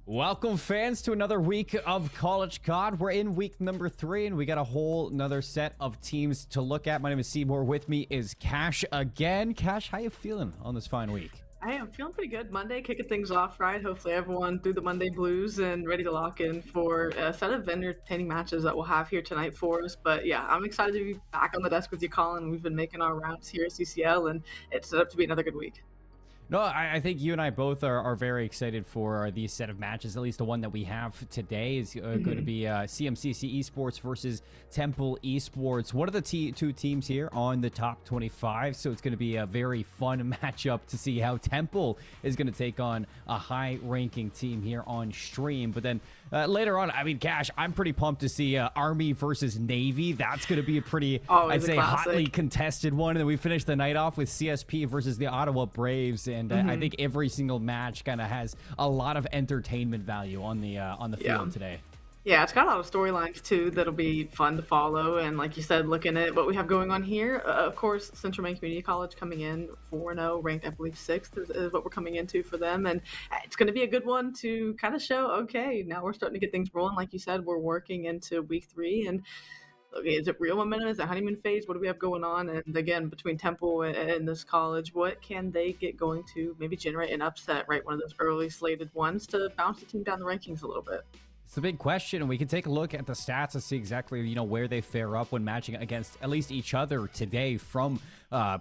Welcome, fans, to another week of College COD. We're in week number 3, and we got a whole another set of teams to look at. My name is Seymour. With me is Cash again. Cash, how you feeling on this fine week? I am feeling pretty good. Monday, kicking things off, right? Hopefully everyone through the Monday blues and ready to lock in for a set of entertaining matches that we'll have here tonight for us. But yeah, I'm excited to be back on the desk with you, Colin. We've been making our rounds here at CCL, and it's set up to be another good week. No, I think you and I both are very excited for these set of matches. At least the one that we have today is going to be CMCC Esports versus Temple Esports. One of the two teams here on the top 25, so it's going to be a very fun matchup to see how Temple is going to take on a high-ranking team here on stream. But then later on, I mean, Cash, I'm pretty pumped to see Army versus Navy. That's going to be a pretty, I'd say, hotly contested one. And then we finish the night off with CSP versus the Ottawa Braves. And I think every single match kind of has a lot of entertainment value on the field today. Yeah, it's got a lot of storylines too that'll be fun to follow. And like you said, looking at what we have going on here, of course, Central Maine Community College coming in 4-0, ranked, I believe, 6th is what we're coming into for them. And it's going to be a good one to kind of show, okay, now we're starting to get things rolling. Like you said, we're working into week 3. And okay, is it real momentum? Is it honeymoon phase? What do we have going on? And again, between Temple and this college, what can they get going to maybe generate an upset, right? One of those early slated ones to bounce the team down the rankings a little bit. It's the big question, and we can take a look at the stats to see exactly, where they fare up when matching against at least each other today from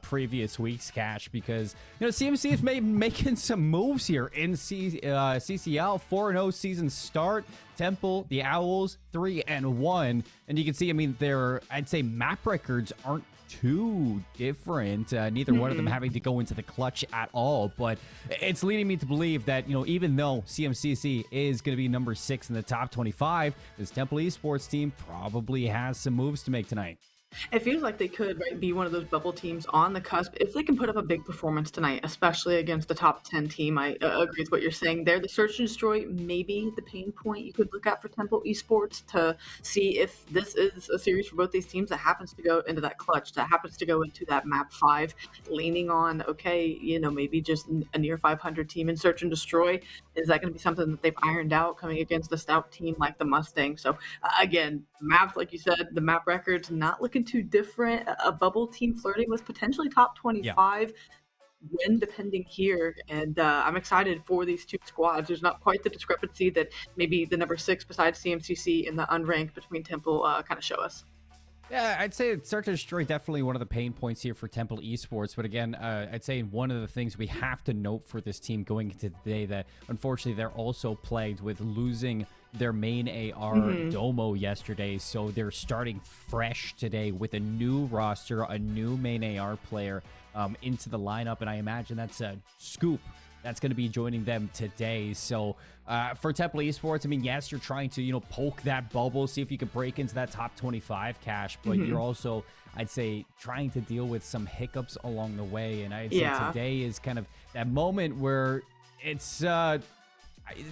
previous weeks, Cash, because, CMC is making some moves here in CCL. 4-0 season start. Temple, the Owls, 3-1. And you can see, I mean, I'd say map records aren't too different, neither one of them having to go into the clutch at all, but it's leading me to believe that, even though CMCC is going to be number 6 in the top 25, this Temple Esports team probably has some moves to make tonight. It feels like they could, right, be one of those bubble teams on the cusp if they can put up a big performance tonight, especially against the top 10 team. I agree with what you're saying there. The search and destroy may be the pain point you could look at for Temple Esports to see if this is a series for both these teams that happens to go into that clutch, that happens to go into that map 5, leaning on, okay, maybe just a near 500 team in search and destroy. Is that going to be something that they've ironed out coming against a stout team like the Mustang? So again, maps, like you said, the map records not looking too different. A bubble team flirting with potentially top 25 win depending here, and I'm excited for these two squads. There's not quite the discrepancy that maybe the number 6 besides CMCC and the unranked between Temple kind of show us. Yeah, I'd say search and destroy definitely one of the pain points here for Temple Esports. But again, I'd say one of the things we have to note for this team going into today that unfortunately they're also plagued with losing their main AR Domo yesterday. So they're starting fresh today with a new roster, a new main AR player into the lineup. And I imagine that's a Scoop that's going to be joining them today. So for Temple Esports, I mean, yes, you're trying to, poke that bubble, see if you can break into that top 25, Cash, but you're also, I'd say, trying to deal with some hiccups along the way. And I'd say today is kind of that moment where it's,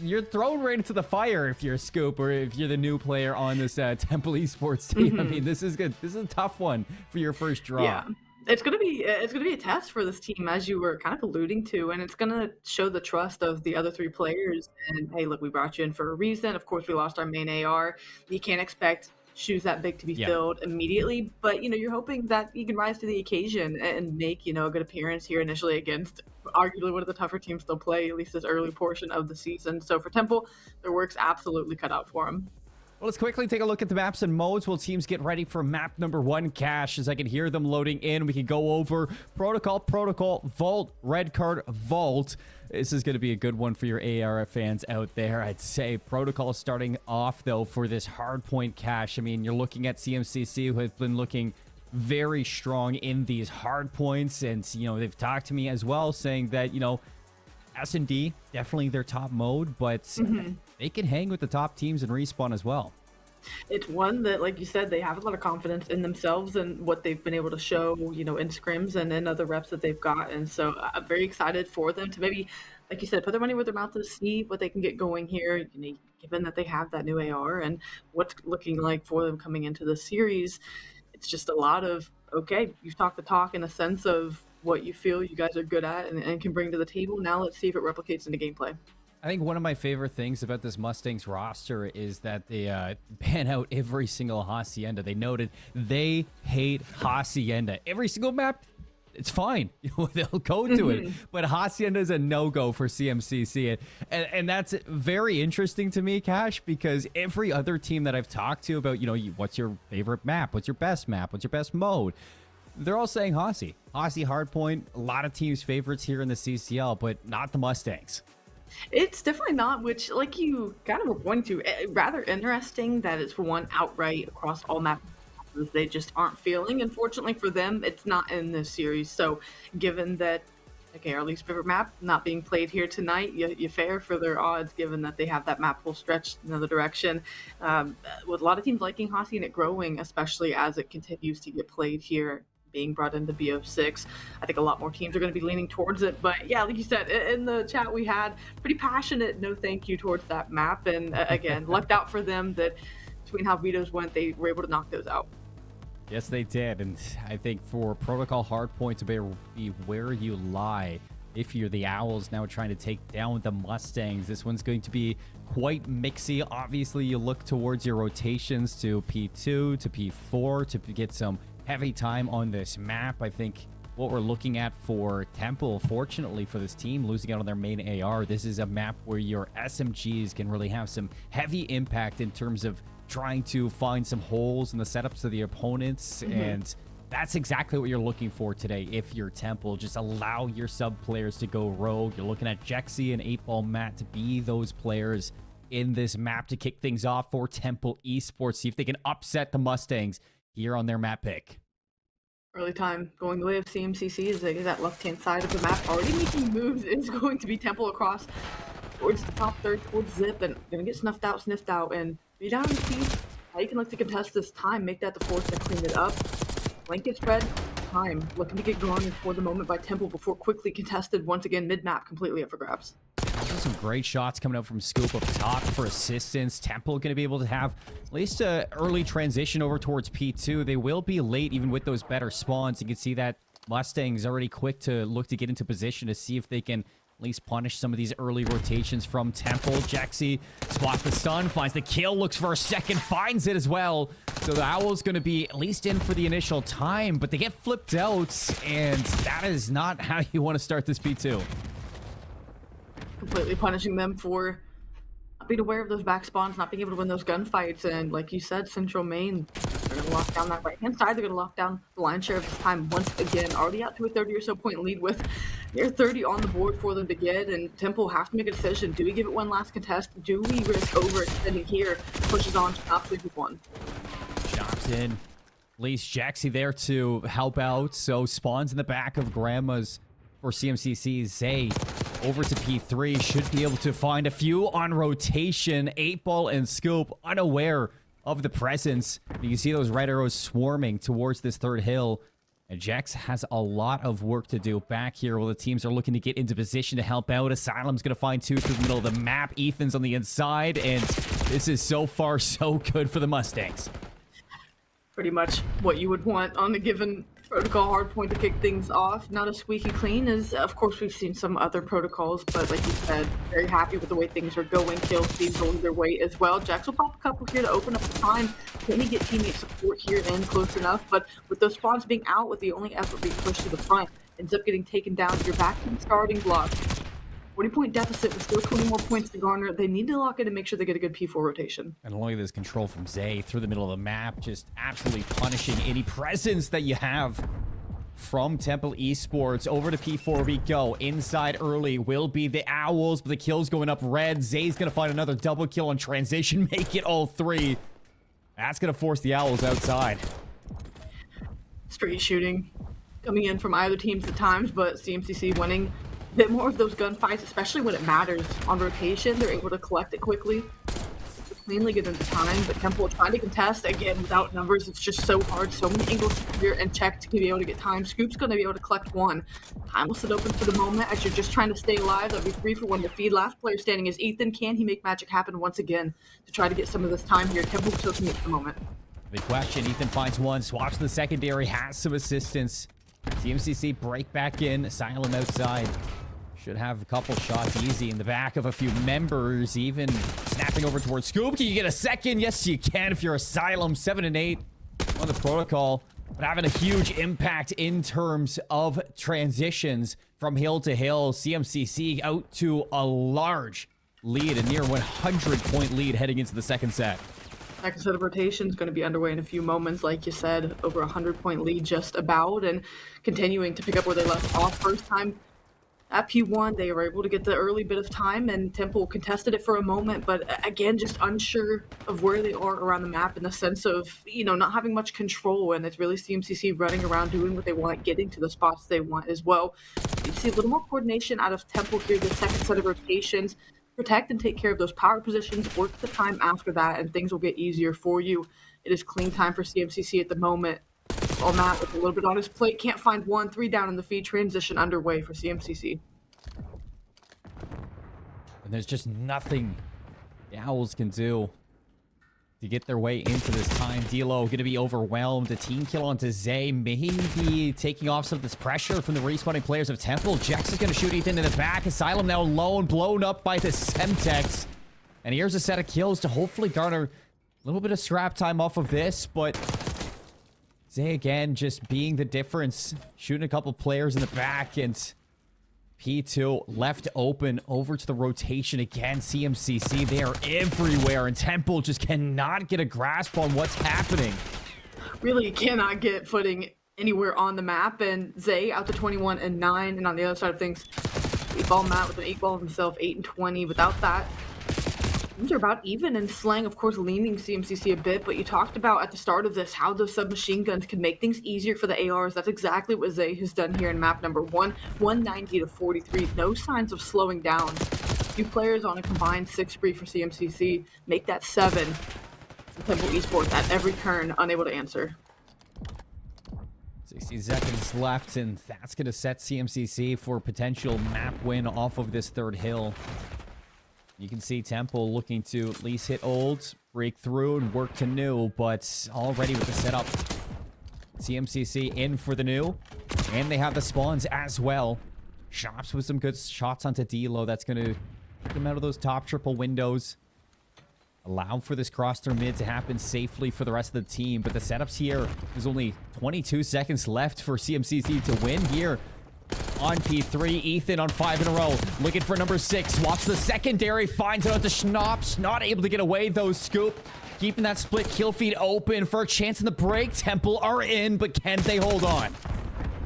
you're thrown right into the fire if you're a Scoop or if you're the new player on this Temple Esports team. I mean, this is good. This is a tough one for your first draw. Yeah. It's gonna be a test for this team, as you were kind of alluding to, and it's gonna show the trust of the other 3 players. And hey, look, we brought you in for a reason. Of course, we lost our main AR. You can't expect shoes that big to be filled immediately, but you're hoping that you can rise to the occasion and make a good appearance here initially against arguably one of the tougher teams they'll play, at least this early portion of the season. So for Temple, their work's absolutely cut out for them. Well, let's quickly take a look at the maps and modes while teams get ready for map number 1, Cash. As I can hear them loading in, we can go over Protocol, Vault, Red Card, Vault. This is going to be a good one for your AR fans out there. I'd say Protocol starting off, though, for this hard point, Cash. I mean, you're looking at CMCC, who has been looking very strong in these hard points. And, they've talked to me as well, saying that, S&D, definitely their top mode, but they can hang with the top teams and respawn as well. It's one that, like you said, they have a lot of confidence in themselves and what they've been able to show, in scrims and in other reps that they've got. And so I'm very excited for them to maybe, like you said, put their money where their mouth is, see what they can get going here, given that they have that new AR and what's looking like for them coming into the series. It's just a lot of, okay, you've talked the talk in a sense of what you feel you guys are good at and can bring to the table. Now let's see if it replicates into gameplay. I think one of my favorite things about this Mustangs roster is that they ban out every single Hacienda. They noted they hate Hacienda. Every single map, it's fine. They'll go to it. But Hacienda is a no-go for CMCC. And that's very interesting to me, Cash, because every other team that I've talked to about, what's your favorite map? What's your best map? What's your best mode? They're all saying Haci. Haci Hardpoint, a lot of teams' favorites here in the CCL, but not the Mustangs. It's definitely not, which, like you kind of were pointing to, rather interesting that it's for one outright across all maps they just aren't feeling. Unfortunately for them, it's not in this series. So, given that, okay, our least favorite map not being played here tonight, you fair for their odds, given that they have that map full stretch in another direction. With a lot of teams liking Haci and it growing, especially as it continues to get played here, being brought into BO6. I think a lot more teams are going to be leaning towards it. But yeah, like you said, in the chat we had, pretty passionate no thank you towards that map. And again, lucked out for them that between how vetoes went, they were able to knock those out. Yes, they did. And I think for Protocol Hardpoint to be where you lie, if you're the Owls now trying to take down the Mustangs, this one's going to be quite mixy. Obviously, you look towards your rotations to P2, to P4 to get some heavy time on this map. I think what we're looking at for Temple, fortunately for this team, losing out on their main AR, this is a map where your SMGs can really have some heavy impact in terms of trying to find some holes in the setups of the opponents. And that's exactly what you're looking for today if you're Temple. Just allow your sub players to go rogue. You're looking at Jexy and 8-Ball Matt to be those players in this map to kick things off for Temple Esports. See if they can upset the Mustangs here on their map pick. Early time going the way of CMCC is that left-hand side of the map. Already making moves is going to be Temple across towards the top third, towards Zip, and gonna get sniffed out, and be down in the team. How you can look to contest this time, make that the force to clean it up. Blanket spread, time. Looking to get going for the moment by Temple before quickly contested once again mid-map, completely up for grabs. Some great shots coming out from Scoop up top for assistance. Temple going to be able to have at least an early transition over towards P2. They will be late even with those better spawns. You can see that Mustang's already quick to look to get into position to see if they can at least punish some of these early rotations from Temple. Jexy spots the stun, finds the kill, looks for a second, finds it as well. So the Owl's going to be at least in for the initial time, but they get flipped out, and that is not how you want to start this P2. Completely punishing them for not being aware of those back spawns, not being able to win those gunfights, and like you said, Central Main, they're going to lock down that right-hand side. They're going to lock down the lion's share of this time once again. Already out to a 30 or so point lead with near 30 on the board for them to get, and Temple have to make a decision. Do we give it one last contest? Do we risk overextending here? Pushes on to top 1. Chops in. At least Jexy there to help out. So spawns in the back of Grandma's for CMCC. Zay over to P3. Should be able to find a few on rotation. 8-Ball and Scoop unaware of the presence. You can see those red arrows swarming towards this third hill. And Jax has a lot of work to do back here while the teams are looking to get into position to help out. Asylum's going to find two through the middle of the map. Ethan's on the inside. And this is so far so good for the Mustangs. Pretty much what you would want on a given protocol hardpoint to kick things off. Not as squeaky clean as, of course, we've seen some other protocols, but like you said, very happy with the way things are going. Kill speed going their way as well. Jax will pop a couple here to open up the time. Can he get teammate support here in close enough? But with those spawns being out, with the only effort being pushed to the front, ends up getting taken down. You're back to the starting block. 40-point deficit with still 20 more points to garner. They need to lock in and make sure they get a good P4 rotation. And look at this control from Zay through the middle of the map, just absolutely punishing any presence that you have from Temple Esports. Over to P4 we go. Inside early will be the Owls, but the kill's going up red. Zay's going to find another double kill on transition, make it all 3. That's going to force the Owls outside. Straight shooting coming in from either teams at times, but CMCC winning a bit more of those gunfights, especially when it matters. On rotation, they're able to collect it quickly, cleanly get into time, but Temple trying to contest, again, without numbers, it's just so hard. So many angles here and check to be able to get time. Scoop's going to be able to collect one. Time will sit open for the moment as you're just trying to stay alive. That'll be 3 for 1 to feed. Last player standing is Ethan. Can he make magic happen once again to try to get some of this time here? Temple still can at the moment. Big question. Ethan finds one, swaps to the secondary, has some assistance. CMCC break back in, Asylum outside. Should have a couple shots easy in the back of a few members, even snapping over towards Scoop. Can you get a second? Yes, you can if you're Asylum. 7 and 8 on the protocol, but having a huge impact in terms of transitions from hill to hill. CMCC out to a large lead, a near 100-point lead heading into the second set. Second set of rotation is going to be underway in a few moments. Like you said, over 100-point lead just about, and continuing to pick up where they left off. First time at P1, they were able to get the early bit of time, and Temple contested it for a moment, but again, just unsure of where they are around the map in the sense of, not having much control, and it's really CMCC running around doing what they want, getting to the spots they want as well. You see a little more coordination out of Temple here, the second set of rotations. Protect and take care of those power positions, work the time after that, and things will get easier for you. It is clean time for CMCC at the moment. While Matt with a little bit on his plate, can't find one, 3 down in the feed, transition underway for CMCC. And there's just nothing the Owls can do to get their way into this time. D'Lo going to be overwhelmed. A team kill onto Zay, maybe taking off some of this pressure from the respawning players of Temple. Jex is going to shoot Ethan in the back. Asylum now alone, blown up by the Semtex. And here's a set of kills to hopefully garner a little bit of scrap time off of this, but Zay again just being the difference, shooting a couple players in the back, and P2 left open over to the rotation again. CMCC, they are everywhere, and Temple just cannot get a grasp on what's happening. Really cannot get footing anywhere on the map, and Zay out to 21 and 9, and on the other side of things, 8-ball Matt with an 8-ball himself, 8 and 20. Without that, things are about even, and Slang, of course, leaning CMCC a bit, but you talked about at the start of this how those submachine guns can make things easier for the ARs. That's exactly what Zay has done here in map number 1, 190 to 43. No signs of slowing down. 2 players on a combined 6 spree for CMCC. Make that 7. Temple Esports at every turn, unable to answer. 60 seconds left, and that's going to set CMCC for a potential map win off of this third hill. You can see Temple looking to at least hit old, break through, and work to new, but already with the setup, CMCC in for the new, and they have the spawns as well. Shops with some good shots onto D'Lo. That's going to get them out of those top triple windows. Allow for this cross through mid to happen safely for the rest of the team, but the setups here, there's only 22 seconds left for CMCC to win here. On P3, Ethan on 5 in a row, looking for number 6. Watch the secondary, finds out the Schnaps, not able to get away though. Scoop keeping that split kill feed open for a chance in the break. Temple are in, but can they hold on?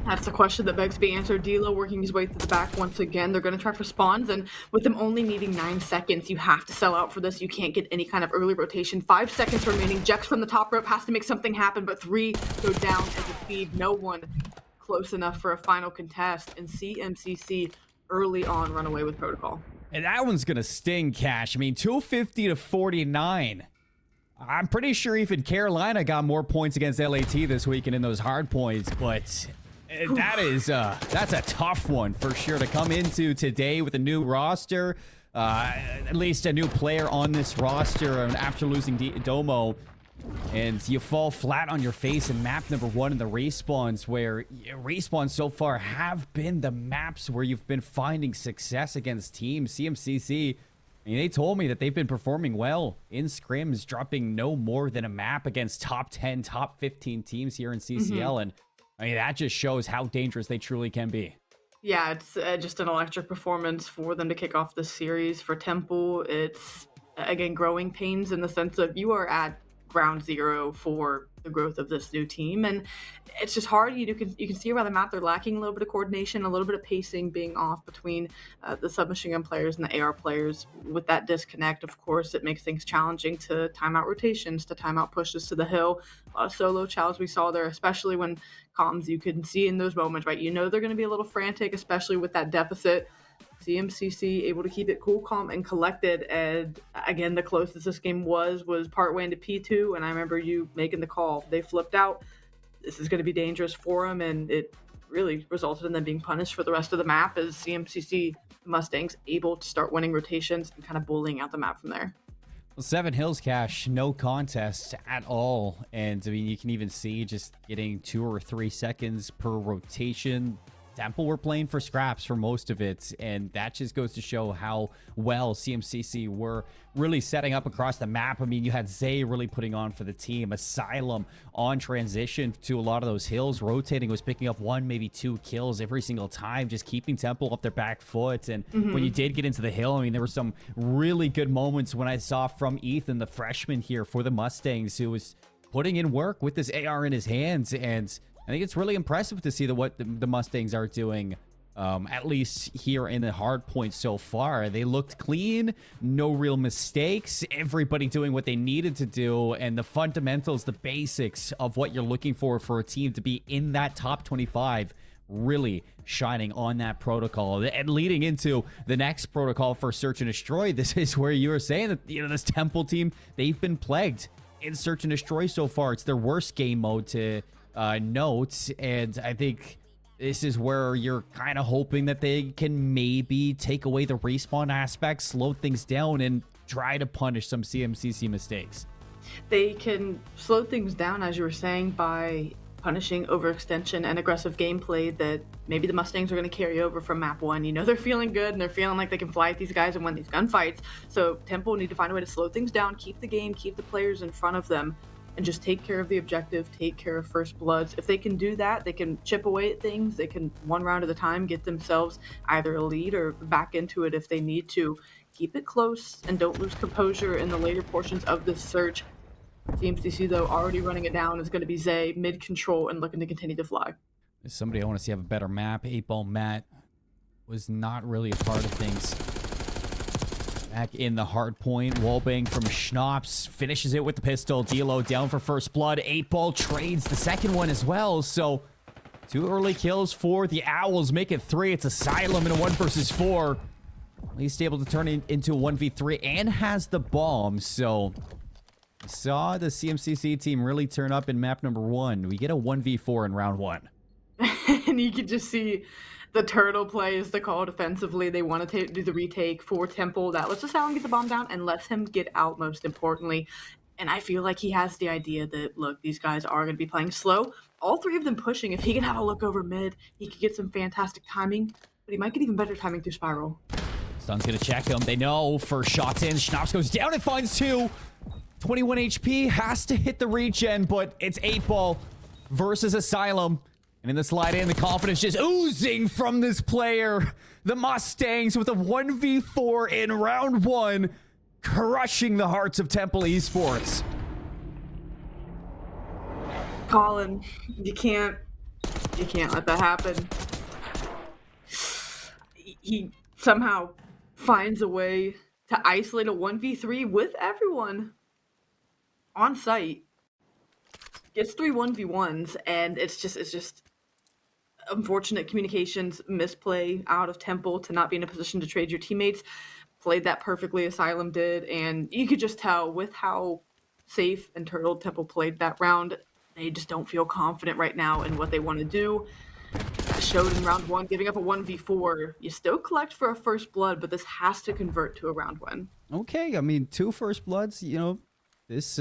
That's the question that begs to be answered. D'Lo working his way through the back once again. They're going to try for spawns, and with them only needing 9 seconds, you have to sell out for this. You can't get any kind of early rotation. 5 seconds remaining. Jex from the top rope has to make something happen, but 3 go down as a feed. No one close enough for a final contest, and CMCC early on run away with protocol. And that one's gonna sting, Cash. I mean, 250 to 49. I'm pretty sure even Carolina got more points against LAT this weekend in those hard points, but that's a tough one for sure to come into today with a new roster, at least a new player on this roster after losing Domo. And you fall flat on your face in map number 1 in the respawns, where respawns so far have been the maps where you've been finding success against teams. CMCC, I mean, they told me that they've been performing well in scrims, dropping no more than a map against top 10, top 15 teams here in CCL. And I mean, that just shows how dangerous they truly can be. Yeah, it's just an electric performance for them to kick off this series. For Temple, it's, again, growing pains in the sense of you are at ground zero for the growth of this new team, and it's just hard. You can see around the map they're lacking a little bit of coordination, a little bit of pacing being off between the submachine gun players and the AR players. With that disconnect, of course, it makes things challenging to time out rotations, to time out pushes to the hill. A lot of solo chows we saw there, especially when comms, you can see in those moments, right? You know they're going to be a little frantic, especially with that deficit. CMCC able to keep it cool, calm, and collected. And again, the closest this game was partway into P2, and I remember you making the call. They flipped out. This is going to be dangerous for them, and it really resulted in them being punished for the rest of the map as CMCC Mustangs able to start winning rotations and kind of bullying out the map from there. Well, 7 Hills, Cash, no contest at all. And I mean, you can even see just getting 2 or 3 seconds per rotation. Temple were playing for scraps for most of it, and that just goes to show how well CMCC were really setting up across the map. I mean, you had Zay really putting on for the team. Asylum on transition to a lot of those hills, rotating, was picking up 1, maybe 2 kills every single time, just keeping Temple off their back foot. And when you did get into the hill, I mean, there were some really good moments when I saw from Ethan, the freshman here for the Mustangs, who was putting in work with this AR in his hands. And I think it's really impressive to see what the Mustangs are doing, at least here in the hard point so far. They looked clean, no real mistakes, everybody doing what they needed to do, and the fundamentals, the basics of what you're looking for a team to be in that top 25 really shining on that protocol. And leading into the next protocol for Search and Destroy, this is where you were saying that, you know, this Temple team, they've been plagued in Search and Destroy so far. It's their worst game mode to note, and I think this is where you're kind of hoping that they can maybe take away the respawn aspect, slow things down, and try to punish some CMCC mistakes. They can slow things down, as you were saying, by punishing overextension and aggressive gameplay that maybe the Mustangs are going to carry over from map 1. You know, they're feeling good and they're feeling like they can fly at these guys and win these gunfights. So Temple need to find a way to slow things down, keep the game, keep the players in front of them, and just take care of the objective, take care of first bloods. If they can do that, they can chip away at things. They can, one round at a time, get themselves either a lead or back into it if they need to. Keep it close and don't lose composure in the later portions of this search. CMCC, though, already running it down, is going to be Zay, mid-control, and looking to continue to fly. There's somebody I want to see have a better map. 8-Ball Matt was not really a part of things. Back in the hard point, wallbang from Schnaps, finishes it with the pistol. D'Lo down for first blood. 8-Ball trades the second one as well. So 2 early kills for the Owls, make it 3. It's Asylum in a 1 versus 4. At least able to turn it into a 1v3 and has the bomb. So saw the CMCC team really turn up in map number 1. We get a 1v4 in round 1. And you can just see the turtle play is the call defensively. They want to do the retake for Temple. That lets Asylum get the bomb down and lets him get out, most importantly. And I feel like he has the idea that, look, these guys are going to be playing slow. All 3 of them pushing. If he can have a look over mid, he could get some fantastic timing. But he might get even better timing through Spiral. Stun's going to check him. They know first shot's in. Schnaps goes down and finds 2. 21 HP, has to hit the regen, but it's 8-Ball versus Asylum. And in the slide in, the confidence just oozing from this player. The Mustangs with a 1v4 in round 1, crushing the hearts of Temple Esports. Colin, you can't let that happen. He somehow finds a way to isolate a 1v3 with everyone on site. Gets 3 1v1s, and it's just unfortunate communications, misplay out of Temple to not be in a position to trade your teammates. Played that perfectly, Asylum did, and you could just tell with how safe and turtled Temple played that round, they just don't feel confident right now in what they want to do. That showed in round 1, giving up a 1v4. You still collect for a first blood, but this has to convert to a round win. Okay, I mean, 2 first bloods, you know, this,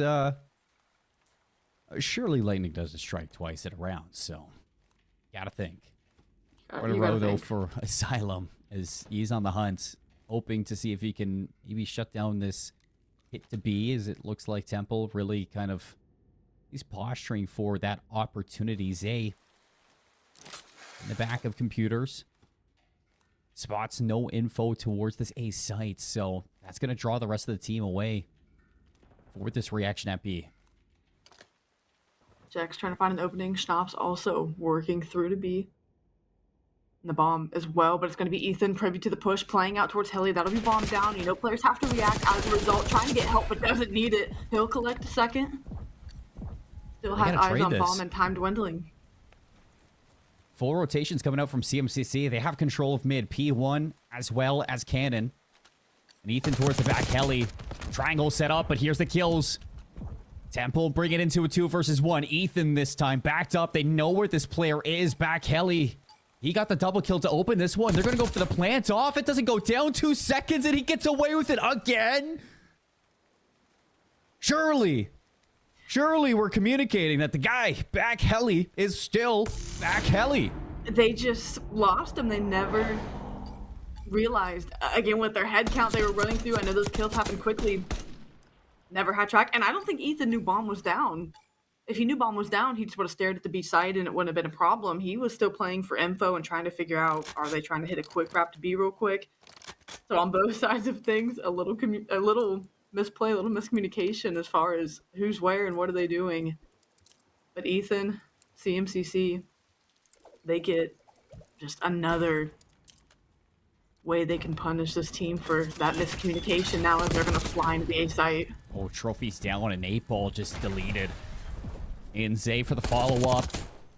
surely lightning doesn't strike twice at a round, so gotta think. What a row, though, for Asylum, as he's on the hunt, hoping to see if he can maybe shut down this hit to B, as it looks like Temple really kind of, he's posturing for that opportunity. Zay in the back of computers. Spots no info towards this A site, so that's going to draw the rest of the team away for this reaction at B. Jack's trying to find an opening. Schnaps also working through to B. And the bomb as well, but it's going to be Ethan privy to the push, playing out towards Heli. That'll be bombed down. You know, players have to react as a result, trying to get help, but doesn't need it. He'll collect a second. Still has eyes on bomb and time dwindling. Full rotations coming out from CMCC. They have control of mid. P1 as well as Cannon. And Ethan towards the back. Heli. Triangle set up, but here's the kills. Temple bring it into a 2 versus 1. Ethan this time backed up. They know where this player is. Back Heli. He got the double kill to open this one. They're going to go for the plant off. It doesn't go down. 2 seconds and he gets away with it again. Surely we're communicating that the guy back Heli is still back Heli. They just lost him. They never realized, again, with their head count they were running through. I know those kills happened quickly. Never had track. And I don't think Ethan knew bomb was down. If he knew bomb was down, he just would have stared at the B side and it wouldn't have been a problem. He was still playing for info and trying to figure out, are they trying to hit a quick wrap to B real quick? So on both sides of things, a little misplay, a little miscommunication as far as who's where and what are they doing. But Ethan, CMCC, they get just another way they can punish this team for that miscommunication now as they're going to fly into the A site. Oh, trophies down and 8-ball just deleted. And Zay for the follow-up.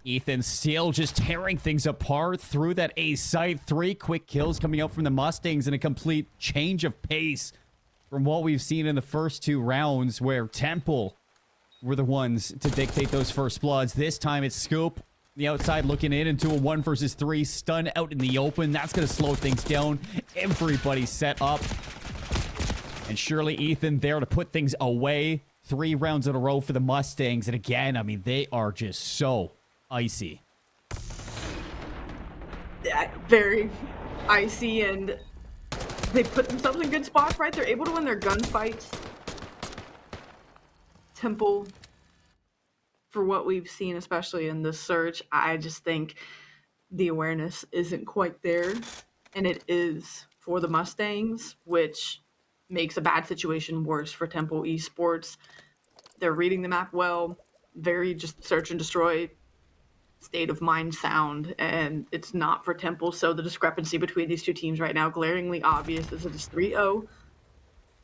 Ethan still just tearing things apart through that A site. 3 quick kills coming out from the Mustangs and a complete change of pace from what we've seen in the first 2 rounds where Temple were the ones to dictate those first bloods. This time it's Scoop the outside looking in into a 1 versus 3 stun out in the open. That's going to slow things down. Everybody's set up. And surely Ethan there to put things away. 3 rounds in a row for the Mustangs. And again, I mean, they are just so icy. Yeah, very icy, and they put themselves in good spots, right? They're able to win their gunfights. Temple, for what we've seen, especially in this search, I just think the awareness isn't quite there. And it is for the Mustangs, which makes a bad situation worse for Temple Esports. They're reading the map well, very just search and destroy, state of mind sound, and it's not for Temple. So the discrepancy between these two teams right now, glaringly obvious. This is 3-0.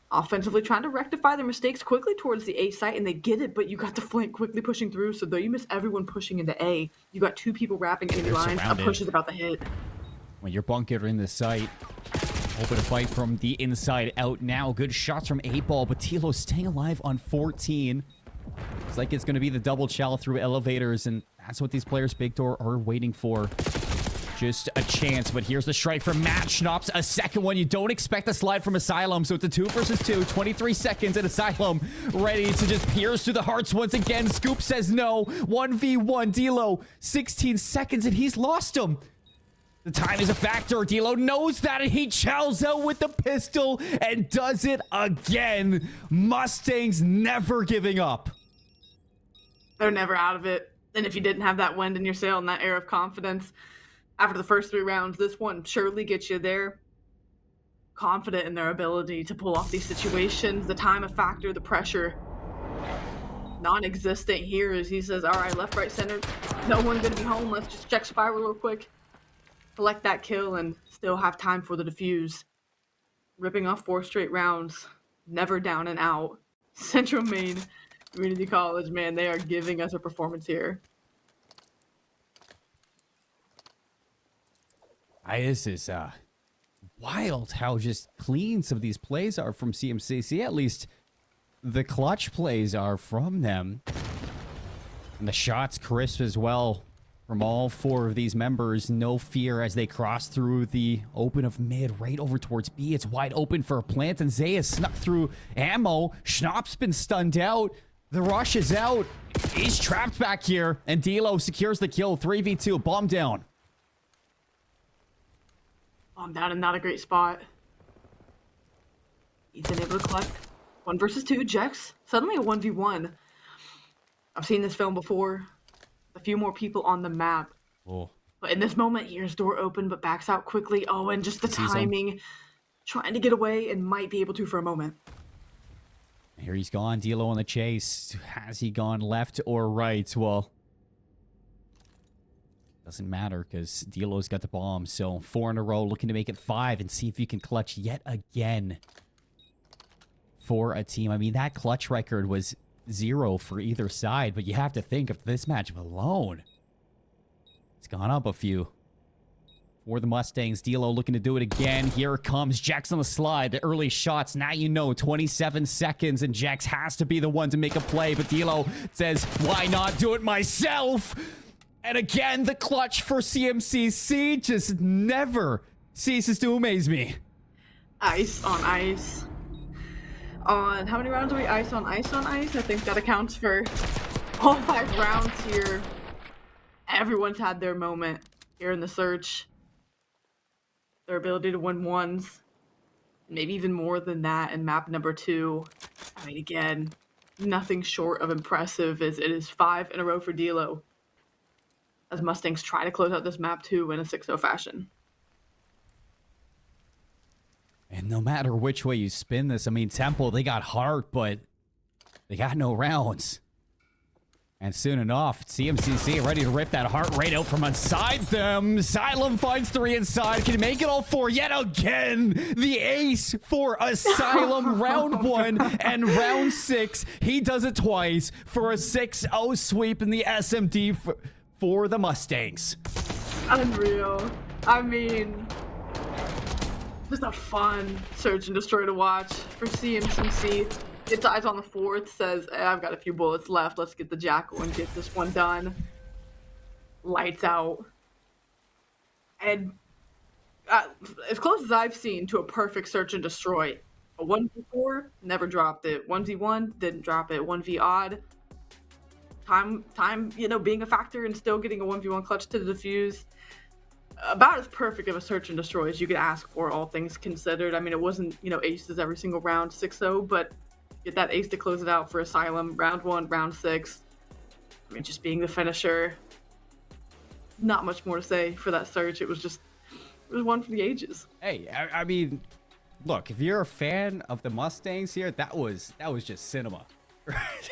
Offensively trying to rectify their mistakes quickly towards the A site, and they get it, but you got the flank quickly pushing through, so though you miss everyone pushing into A, you got 2 people wrapping enemy lines. A push is about to hit. When you're bunkered in the site, open a fight from the inside out now. Good shots from 8-ball, but Tilo staying alive on 14. It's like it's going to be the double chow through elevators, and that's what these players big door are waiting for. Just a chance, but here's the strike from Matt Schnaps. A second one. You don't expect a slide from Asylum, so it's a 2 versus 2. 23 seconds, and Asylum ready to just pierce through the hearts once again. Scoop says no. 1v1. D'Lo, 16 seconds, and he's lost him. The time is a factor. D'Lo knows that, and he chows out with the pistol and does it again. Mustangs never giving up. They're never out of it. And if you didn't have that wind in your sail and that air of confidence after the first 3 rounds, this one surely gets you there. Confident in their ability to pull off these situations. The time, a factor, the pressure, non-existent here as he says, all right, left, right, center. No one's going to be home. Let's just check Spiral real quick. Collect that kill and still have time for the defuse. Ripping off 4 straight rounds. Never down and out. Central Maine Community College, man, they are giving us a performance here. This is wild how just clean some of these plays are from CMCC. At least the clutch plays are from them. And the shots crisp as well from all 4 of these members. No fear as they cross through the open of mid right over towards B. It's wide open for a plant, and Zay has snuck through ammo. Schnapp's been stunned out. The rush is out. He's trapped back here, and D'Lo secures the kill. 3v2, bomb down. Bomb down in not a great spot. Ethan able to collect 1 versus 2. Jex, suddenly a 1v1. I've seen this film before. A few more people on the map. Oh. But in this moment, here's door open, but backs out quickly. Oh, and just the timing. Trying to get away and might be able to for a moment. Here he's gone. D'Lo on the chase. Has he gone left or right? Well, doesn't matter because D'Lo's got the bomb. So 4 in a row, looking to make it 5 and see if you can clutch yet again for a team. I mean, that clutch record was 0 for either side, but you have to think of this matchup alone. It's gone up a few for the Mustangs. D'Lo looking to do it again. Here it comes. Jax on the slide. The early shots. Now you know. 27 seconds, and Jax has to be the one to make a play, but D'Lo says, why not do it myself? And again, the clutch for CMCC just never ceases to amaze me. Ice on ice. On how many rounds are we? Ice on ice on ice? I think that accounts for all 5 rounds here. Everyone's had their moment. here in the search. Their ability to win ones, maybe even more than that in map number 2. I mean, again, nothing short of impressive as it is 5 in a row for D'Lo, as Mustangs try to close out this map 2 in a 6-0 fashion. And no matter which way you spin this, I mean, Temple, they got heart, but they got no rounds. And soon enough, CMCC ready to rip that heart rate out from inside them. Asylum finds 3 inside. Can he make it all 4 yet again? The ace for Asylum round 1 and round 6. He does it twice for a 6-0 sweep in the SMD for the Mustangs. Unreal. I mean, just a fun search and destroy to watch for CMCC. Gets eyes on the 4th, says, I've got a few bullets left. Let's get the Jackal and get this one done. Lights out. And as close as I've seen to a perfect search and destroy. A 1v4, never dropped it. 1v1, didn't drop it. 1v odd. Time, being a factor and still getting a 1v1 clutch to the defuse. About as perfect of a search and destroy as you could ask for, all things considered. I mean, it wasn't, aces every single round, 6-0, but get that ace to close it out for Asylum. Round 1, round 6. I mean, just being the finisher. Not much more to say for that search. It was one for the ages. Hey, I mean, look, if you're a fan of the Mustangs here, that was just cinema.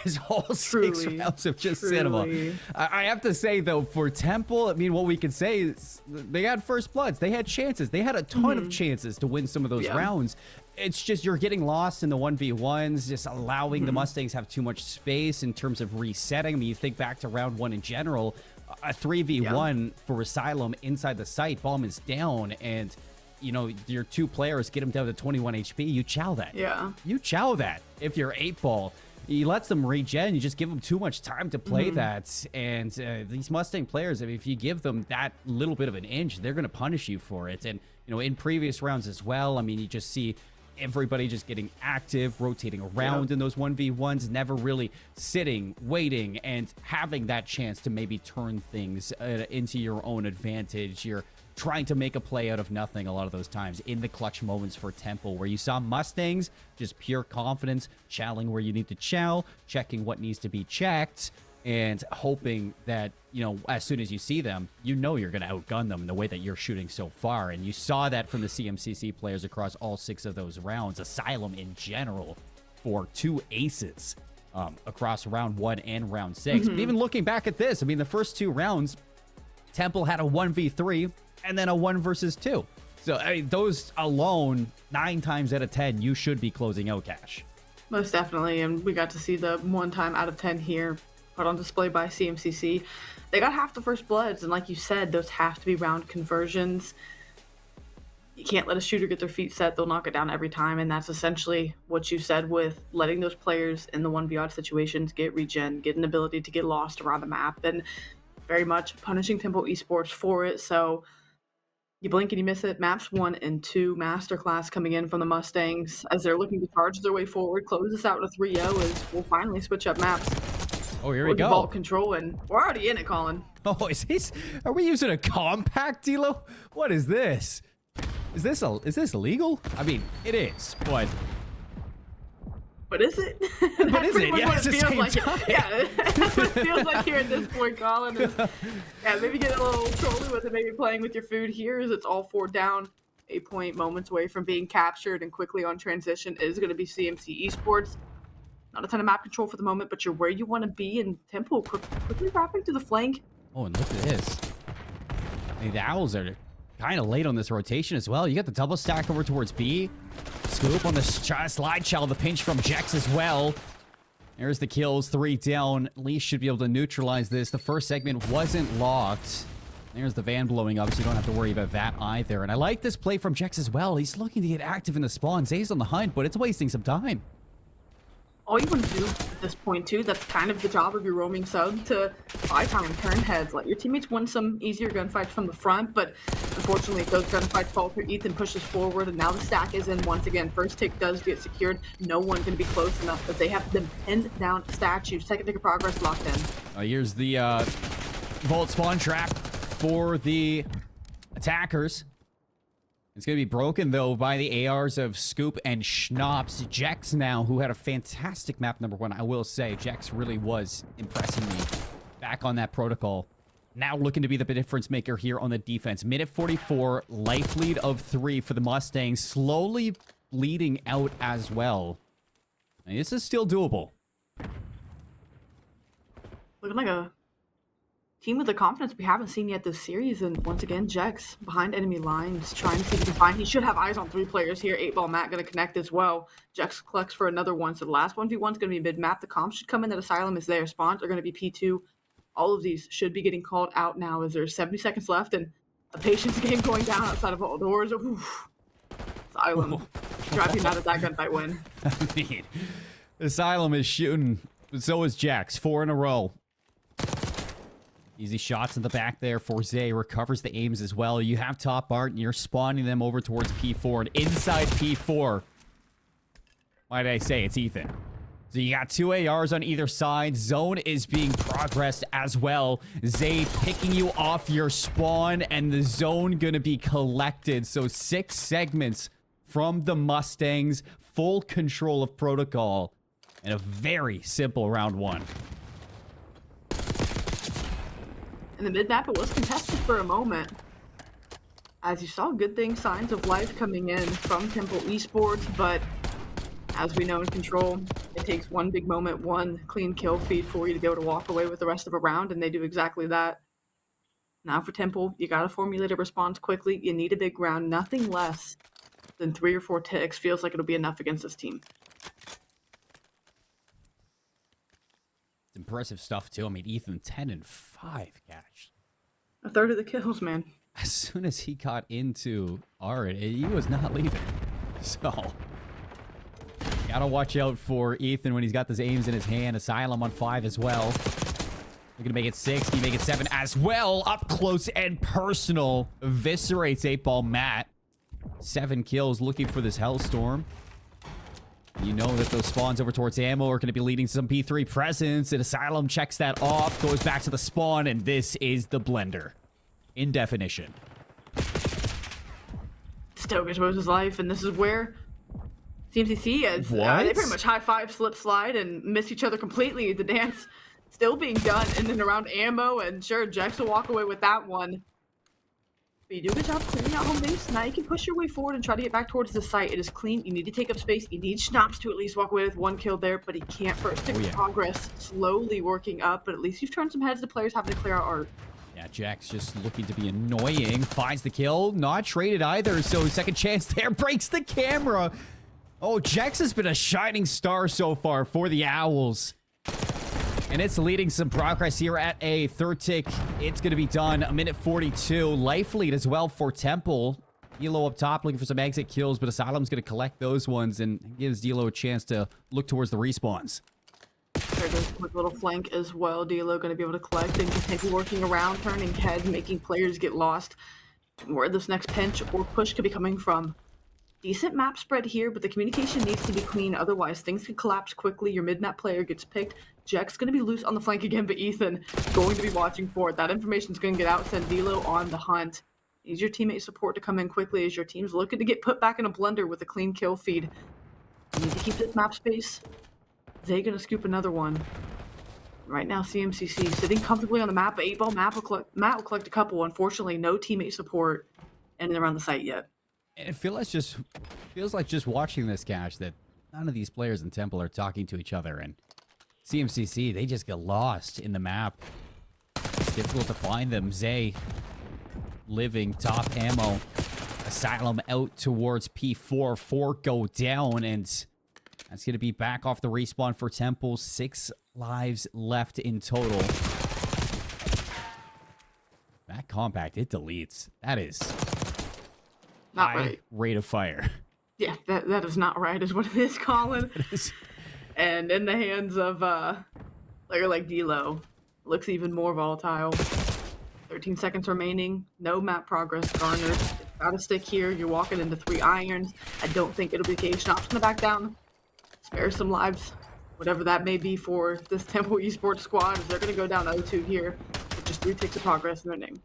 His whole 6 rounds of just cinema. I have to say, though, for Temple, I mean, what we can say is they had first bloods. They had chances. They had a ton of chances to win some of those rounds. It's just you're getting lost in the 1v1s, just allowing the Mustangs have too much space in terms of resetting. I mean, you think back to round 1 in general, a 3v1 for Asylum inside the site, bomb is down, and your 2 players get him down to 21 HP. You chow that. Yeah. You chow that if you're 8-ball. He lets them regen. You just give them too much time to play that. And these Mustang players, I mean, if you give them that little bit of an inch, they're going to punish you for it. And, in previous rounds as well, I mean, you just see everybody just getting active, rotating around in those 1v1s, never really sitting, waiting, and having that chance to maybe turn things into your own advantage. You're trying to make a play out of nothing a lot of those times in the clutch moments for Temple, where you saw Mustangs, just pure confidence, chowing where you need to chow, checking what needs to be checked, and hoping that, as soon as you see them, you're going to outgun them in the way that you're shooting so far. And you saw that from the CMCC players across all 6 of those rounds. Asylum in general for 2 aces across round 1 and round 6. But even looking back at this, I mean, the first 2 rounds, Temple had a 1v3 and then a 1 versus 2. So, I mean, those alone, 9 times out of 10, you should be closing out cash. Most definitely, and we got to see the 1 time out of 10 here put on display by CMCC. They got half the first bloods, and like you said, those have to be round conversions. You can't let a shooter get their feet set. They'll knock it down every time, and that's essentially what you said with letting those players in the 1v odd situations get regen, get an ability to get lost around the map, and very much punishing Temple Esports for it. So you blink and you miss it. Maps 1 and 2 masterclass coming in from the Mustangs as they're looking to charge their way forward, close this out to 3-0 as we'll finally switch up maps. Oh, here we go. Vault control, and we're already in it, Colin. Oh, are we using a compact, D'Lo? What is this? Is this illegal? I mean, it is, but is it? But is it? Yeah, it's the same like. time. Yeah, that's what it feels like here at this point, Colin. Is, maybe get a little trolly with it, maybe playing with your food here as it's all 4 down. 8-point moments away from being captured, and quickly on transition is going to be CMC Esports. Not a ton of map control for the moment, but you're where you want to be, and Temple quickly wrapping to the flank. Oh, and look at this. I mean, the Owls are kind of late on this rotation as well. You got the double stack over towards B. Scoop on the slide shell, the pinch from Jex as well. There's the kills, 3 down. Lee should be able to neutralize this. The first segment wasn't locked. There's the van blowing up, so you don't have to worry about that either. And I like this play from Jex as well. He's looking to get active in the spawn. Zay's on the hunt, but it's wasting some time. All you want to do at this point, too, that's kind of the job of your roaming sub, to buy time, turn heads, let your teammates win some easier gunfights from the front, but unfortunately, those gunfights fall through. Ethan pushes forward, and now the stack is in once again. First tick does get secured. No one can be close enough, but they have them pinned down statues. Second tick of progress locked in. Here's the Vault spawn trap for the attackers. It's going to be broken, though, by the ARs of Scoop and Schnapps. Jex now, who had a fantastic map number 1, I will say. Jex really was impressing me back on that protocol. Now looking to be the difference maker here on the defense. Minute 44, life lead of 3 for the Mustangs. Slowly bleeding out as well. And this is still doable. Looking like a team with the confidence we haven't seen yet this series. And once again, Jex behind enemy lines, trying to see if he can find. He should have eyes on 3 players here. 8-ball Matt going to connect as well. Jex collects for another one. So the last 1v1 is going to be mid-map. The comms should come in that Asylum is there. Spawns are going to be P2. All of these should be getting called out now as there's 70 seconds left and a patience game going down outside of all doors. Oof. Asylum driving out of that gunfight win. I mean, Asylum is shooting. So is Jax. 4 in a row. Easy shots in the back there for Zay. Recovers the aims as well. You have Top Art, and you're spawning them over towards P4. And inside P4, why did I say it's Ethan? So you got 2 ARs on either side. Zone is being progressed as well. Zay picking you off your spawn, and the zone gonna be collected. So 6 segments from the Mustangs. Full control of protocol. And a very simple round 1. In the mid-map, it was contested for a moment. As you saw, good things, signs of life coming in from Temple Esports, but as we know in Control, it takes one big moment, one clean kill feed for you to be able to walk away with the rest of a round, and they do exactly that. Now for Temple, you gotta formulate a response quickly. You need a big round. Nothing less than 3 or 4 ticks feels like it'll be enough against this team. Impressive stuff, too. I mean, Ethan, 10 and 5, gosh. A third of the kills, man. As soon as he got into Art, he was not leaving. So, gotta watch out for Ethan when he's got those aims in his hand. Asylum on 5 as well. They're gonna make it 6. Can you make it 7 as well? Up close and personal. Eviscerates 8-ball Matt. 7 kills, looking for this Hellstorm. You know that those spawns over towards ammo are going to be leading to some P3 presence, and Asylum checks that off, goes back to the spawn, and this is the blender. In definition. Stoke exposes his life, and this is where CMCC is. They pretty much high-five, slip, slide, and miss each other completely. The dance still being done in and around ammo, and sure, Jex will walk away with that one. But you do a good job clearing out home base. Now you can push your way forward and try to get back towards the site. It is clean. You need to take up space. You need Schnapps to at least walk away with 1 kill there, but he can't first. Progress slowly working up, but at least you've turned some heads. The players having to clear out Art. Yeah, Jack's just looking to be annoying. Finds the kill. Not traded either, so second chance there. Breaks the camera. Oh, Jax has been a shining star so far for the Owls. And it's leading some progress here at a third tick. It's going to be done. A minute 42. Life lead as well for Temple. Dilo up top looking for some exit kills, but Asylum's going to collect those ones and gives Dilo a chance to look towards the respawns. There's a quick little flank as well. Dilo going to be able to collect and continue working around, turning heads, making players get lost. Where this next pinch or push could be coming from. Decent map spread here, but the communication needs to be clean. Otherwise, things can collapse quickly. Your mid-map player gets picked. Jack's going to be loose on the flank again, but Ethan going to be watching for it. That information's going to get out. Send Dilo on the hunt. Needs your teammate support to come in quickly as your team's looking to get put back in a blender with a clean kill feed. You need to keep this map space. They going to scoop another one. Right now, CMCC sitting comfortably on the map. 8-ball Matt will collect a couple. Unfortunately, no teammate support in and around the site yet. It feels like just watching this, Cash, that none of these players in Temple are talking to each other, and CMCC, they just get lost in the map. It's difficult to find them. Zay living top ammo. Asylum out towards P4. 4 go down, and that's going to be back off the respawn for Temple. 6 lives left in total. That compact, it deletes. That is not right. Rate of fire. Yeah, that is not right, is what it is, Colin. And in the hands of a player like Dilo, looks even more volatile. 13 seconds remaining. No map progress garnered. Gotta stick here. You're walking into 3 irons. I don't think it'll be the case. Schnapps gonna back down. Spare some lives. Whatever that may be for this Temple Esports squad, as they're gonna go down 0-2 here with just 3 ticks of progress in their name.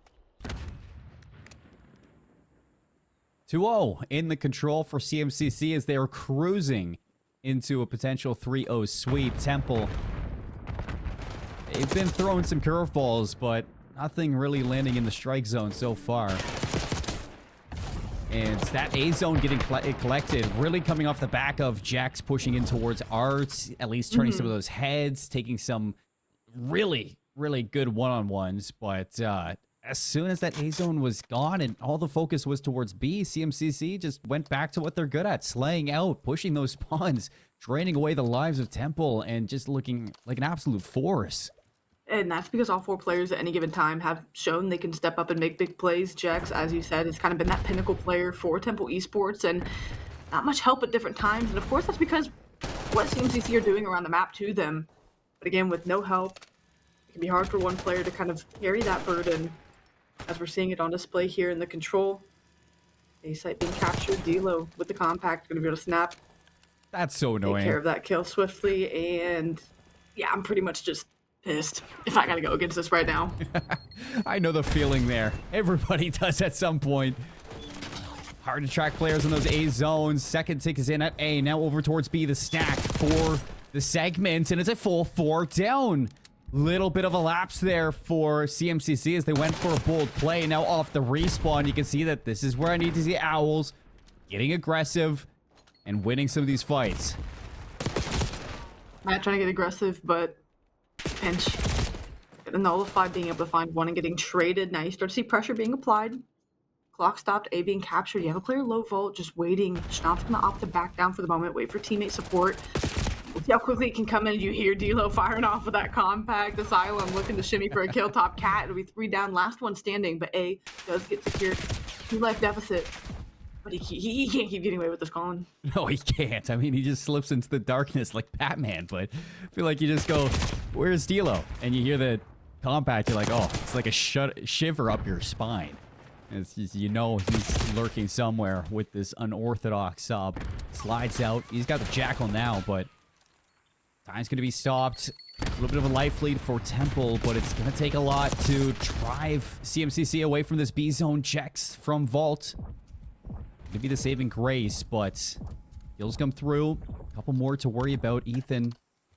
2-0 in the control for CMCC as they are cruising into a potential 3-0 sweep. Temple, they've been throwing some curveballs, but nothing really landing in the strike zone so far. And it's that A zone getting collected, really coming off the back of Jax pushing in towards Art, at least turning some of those heads, taking some really, really good one-on-ones. But as soon as that A zone was gone and all the focus was towards B, CMCC just went back to what they're good at, slaying out, pushing those spawns, draining away the lives of Temple, and just looking like an absolute force. And that's because all 4 players at any given time have shown they can step up and make big plays. Jax, as you said, has kind of been that pinnacle player for Temple Esports, and not much help at different times. And of course, that's because what CMCC are doing around the map to them. But again, with no help, it can be hard for one player to kind of carry that burden, as we're seeing it on display here in the control. A site being captured. D'Lo with the compact, going to be able to snap. That's so annoying. Take care of that kill swiftly, and yeah, I'm pretty much just pissed if I gotta go against this right now. I know the feeling there. Everybody does at some point. Hard to track players in those A zones. Second tick is in at A. Now over towards B. The stack for the segment, and it's a full 4 down. Little bit of a lapse there for CMCC as they went for a bold play. Now off the respawn, you can see that this is where I need to see Owls getting aggressive and winning some of these fights. Matt trying to get aggressive, but pinch. Getting nullified, being able to find one and getting traded. Now you start to see pressure being applied. Clock stopped, A being captured. You have a player low vault, just waiting. Schnapp's gonna opt to back down for the moment, wait for teammate support. We'll see how quickly it can come in. You hear D'Lo firing off with that compact. Asylum looking to shimmy for a kill. Top Cat, it'll be 3 down, last one standing, but A does get secured. 2 life deficit. But he can't keep getting away with this, Colin. No, he can't. I mean, he just slips into the darkness like Batman, but I feel like you just go, where's D'Lo? And you hear the compact, you're like, oh, it's like a shiver up your spine. It's just, you know, he's lurking somewhere with this unorthodox sub. Slides out. He's got the Jackal now, but time's going to be stopped. A little bit of a life lead for Temple, but it's going to take a lot to drive CMCC away from this B zone. Checks from Vault. Could be the saving grace, but kills come through. A couple more to worry about. Ethan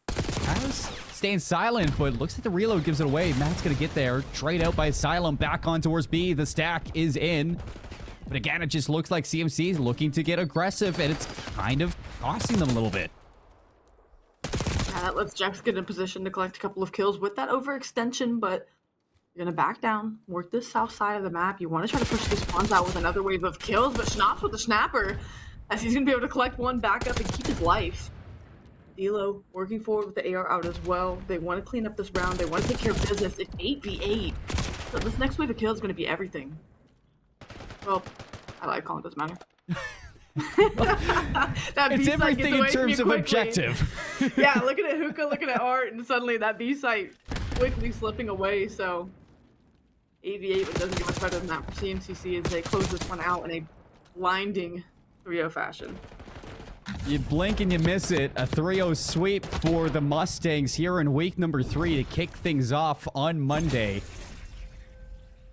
has staying silent, but looks like the reload gives it away. Matt's gonna get there. Trade out by Asylum. Back on towards B. The stack is in. But again, it just looks like CMC is looking to get aggressive, and it's kind of costing them a little bit. Yeah, that lets Jax get in a position to collect a couple of kills with that overextension, but you're going to back down, work this south side of the map. You want to try to push these spawns out with another wave of kills, but Schnapp's with the snapper, as he's going to be able to collect one back up and keep his life. D'Lo working forward with the AR out as well. They want to clean up this round. They want to take care of business. It's 8v8. So this next wave of kills is going to be everything. Well, I like calling it, doesn't matter. It's everything in terms of objective. Yeah, looking at Hookah, looking at Art, and suddenly that B site quickly slipping away. So 8v8, but doesn't get much better than that for CMCC as they close this one out in a blinding 3-0 fashion. You blink and you miss it. A 3-0 sweep for the Mustangs here in week number 3 to kick things off on Monday.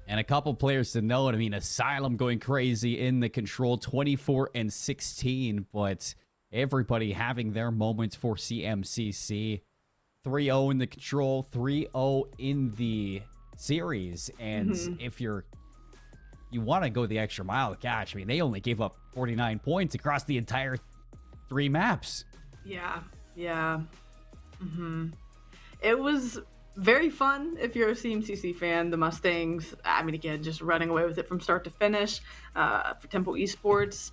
And a couple players to note. I mean, Asylum going crazy in the control, 24-16, but everybody having their moments for CMCC. 3-0 in the control, 3-0 in the series. And if you want to go the extra mile, gosh, I mean, they only gave up 49 points across the entire 3 maps. Yeah. It was very fun if you're a CMCC fan. The Mustangs, I mean, again, just running away with it from start to finish. For Temple Esports,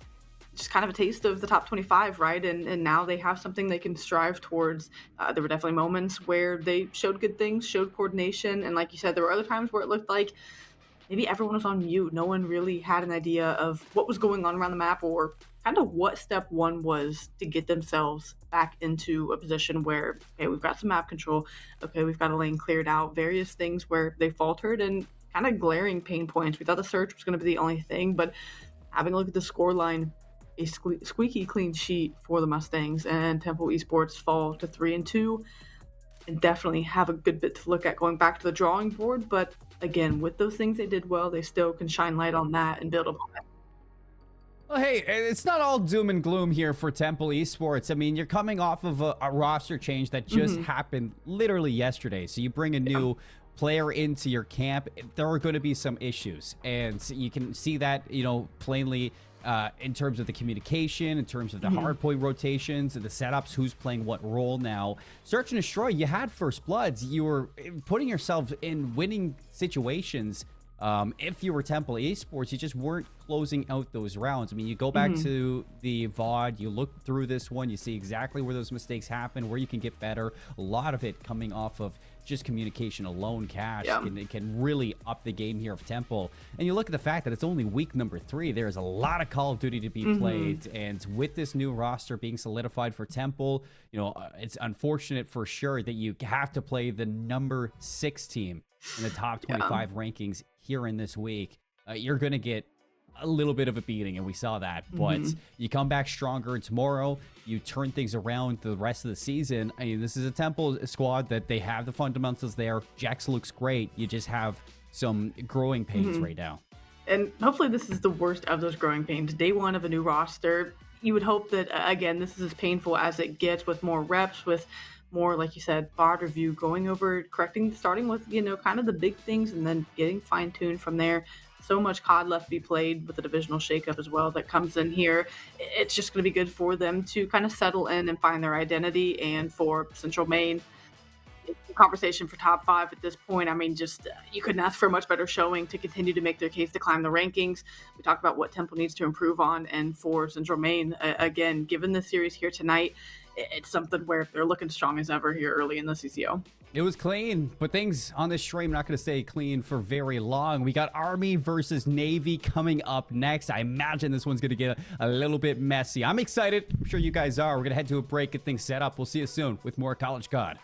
just kind of a taste of the top 25, right? And now they have something they can strive towards. There were definitely moments where they showed good things, showed coordination. And like you said, there were other times where it looked like maybe everyone was on mute. No one really had an idea of what was going on around the map or kind of what step one was to get themselves back into a position where, okay, we've got some map control. Okay, we've got a lane cleared out. Various things where they faltered and kind of glaring pain points. We thought the search was going to be the only thing, but having a look at the score line, a squeaky clean sheet for the Mustangs, and Temple Esports fall to 3-2, and definitely have a good bit to look at going back to the drawing board. But again, with those things they did well, they still can shine light on that and build upon it. Well, hey, it's not all doom and gloom here for Temple Esports. I mean, you're coming off of a roster change that just happened literally yesterday. So you bring a new player into your camp, there are going to be some issues. And you can see that, plainly in terms of the communication, in terms of the hardpoint rotations and the setups, who's playing what role now. Search and Destroy, you had first bloods. You were putting yourself in winning situations. If you were Temple Esports, you just weren't closing out those rounds. I mean, you go back to the VOD, you look through this one, you see exactly where those mistakes happen, where you can get better. A lot of it coming off of just communication alone. Cash can really up the game here of Temple. And you look at the fact that it's only week number 3. There's a lot of Call of Duty to be played. And with this new roster being solidified for Temple, it's unfortunate for sure that you have to play the number 6 team in the top 25 rankings here in this week. You're going to get a little bit of a beating, and we saw that. But you come back stronger tomorrow. You turn things around the rest of the season. I mean, this is a Temple squad that they have the fundamentals there. Jax looks great. You just have some growing pains right now. And hopefully this is the worst of those growing pains. Day one of a new roster. You would hope that, again, this is as painful as it gets, with more reps, with more, like you said, VOD review, going over, correcting, starting with, kind of the big things and then getting fine-tuned from there. So much COD left to be played with the divisional shakeup as well that comes in here. It's just going to be good for them to kind of settle in and find their identity. And for Central Maine, it's a conversation for top 5 at this point. I mean, just you couldn't ask for a much better showing to continue to make their case to climb the rankings. We talked about what Temple needs to improve on. And for Central Maine, again, given the series here tonight, it's something where they're looking strong as ever here early in the CCL. It was clean, but things on this stream not going to stay clean for very long. We got Army versus Navy coming up next. I imagine this one's going to get a little bit messy. I'm excited. I'm sure you guys are. We're going to head to a break, get things set up. We'll see you soon with more College COD.